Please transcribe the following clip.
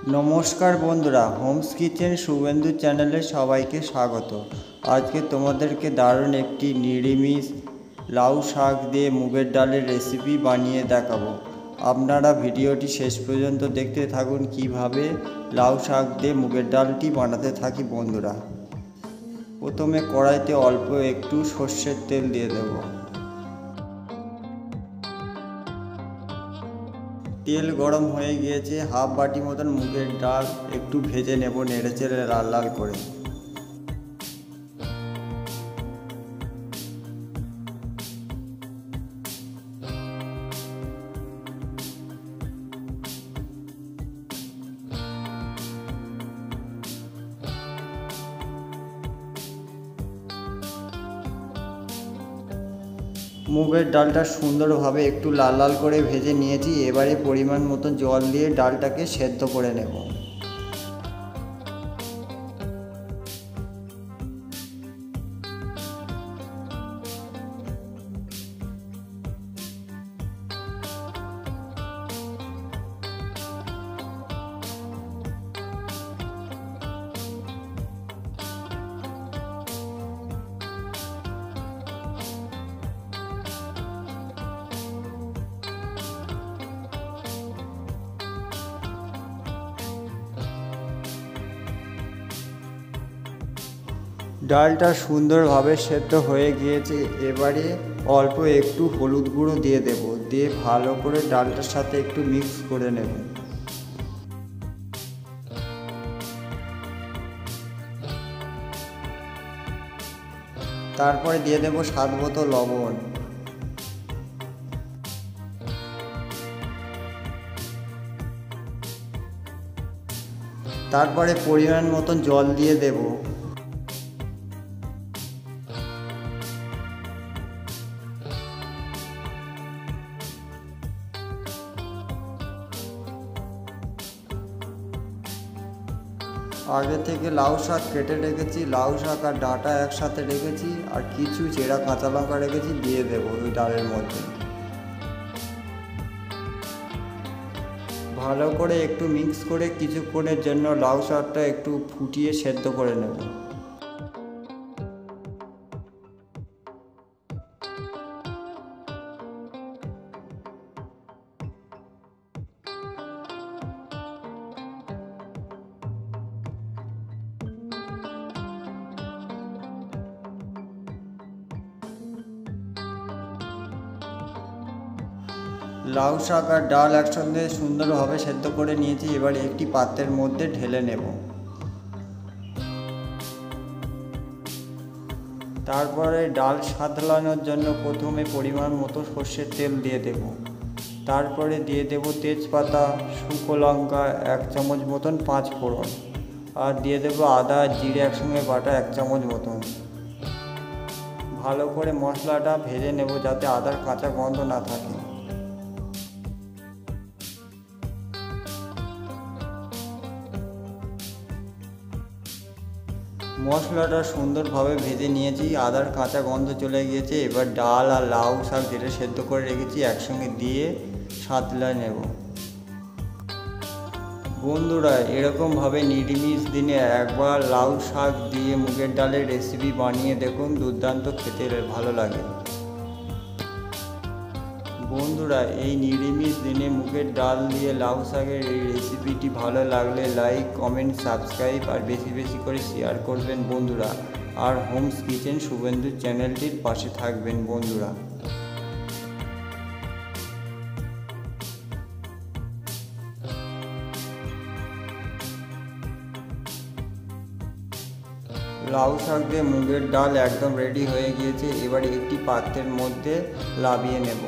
नमस्कार बंधुरा Holmes kitchen Suvendu चैनले सबाइके स्वागत। आज के तुम्हादेरके दारुण एकटी निरामिष लाउ शाक दिए मुगेर डालेर रेसिपि बानिए देखाबो। आपनारा भिडियोटी शेष पर्यन्त देखते थाकुन किभाबे लाउ शाक दिए मुगेर डालटी बानाते थाकि बंधुरा। प्रथमे कड़ाईते अल्प एकटू सर्षेर तेल दिए देब। तेल गरम हो गए हाफ बाटी मतन मुगेर डाल एकटू भेजे नेब नेड़े चेड़े लाल लाल करे। मुगेर डालटा सुंदर भावे एकटू लाल लाल करे भेजे निয়েছি। एबारे परिमाण मतो जल दिए डालटाके सेদ্ধ करे नेब। डालटा सुंदर भावे सेদ্ধ हो गए। एबारे अल्प एकटू हलुद गुঁড়ো दिए देव, दिए भालो करे डालटार साथे एकटू मिक्स करे नेब। तारपरे दिए देव स्वाद मतो लवण। तारपरे परिमाण मतन जल दिए देव। आगे থেকে লাউ শাক কেটে রেখেছি, লাউ শাক আর ডাঁটা একসাথে রেখেছি আর কিছু চেরা কাঁচা লঙ্কা রেখেছি, দিয়ে দেবো ওই ডালের মধ্যে। ভালো করে একটু মিক্স করে কিছুক্ষণের জন্য লাউ শাকটা একটু ফুটিয়ে সেদ্ধ করে নেব। लाउ शाक और डाल एकसंगे सुंदर भावे सेদ্ধ करे निয়েছি। এবার একটি পাত্রের মধ্যে ঢেলে নেব। তারপরে ডাল সাঁতলানোর জন্য প্রথমে পরিমাণ মতো সরষের তেল দিয়ে দেব। তারপরে দিয়ে দেব তেজপাতা, শুকনো লঙ্কা 1 চামচ মতন, 5 ফোড়ন আর দিয়ে দেব আদা জিরে একসঙ্গে বাটা 1 চামচ মতন। ভালো করে মশলাটা ভেজে নেব যাতে আদার কাঁচা গন্ধ না থাকে। মশলাটা সুন্দরভাবে ভেজে নিয়েছি, আদার কাঁচা গন্ধ চলে গিয়েছে। এবার ডাল আর লাউ শাক যেটা সেদ্ধ করে রেখেছি একসঙ্গে দিয়ে সাঁতলায় নেব। বন্ধুরা এরকমভাবে নিরামিষ দিনে একবার লাউ শাক দিয়ে মুগের ডালের রেসিপি বানিয়ে দেখুন, দুর্দান্ত খেতে ভালো লাগে। বন্ধুরা এই নিরামিষ দিনে মুগের ডাল দিয়ে লাউ শাকের এই রেসিপিটি ভালো লাগলে লাইক কমেন্ট সাবস্ক্রাইব আর বেশি বেশি করে শেয়ার করবেন বন্ধুরা। আর হোমস কিচেন শুভেন্দু চ্যানেলটির পাশে থাকবেন বন্ধুরা। লাউ শাক দিয়ে মুগের ডাল একদম রেডি হয়ে গিয়েছে। এবারে একটি পাত্রের মধ্যে নামিয়ে নেব।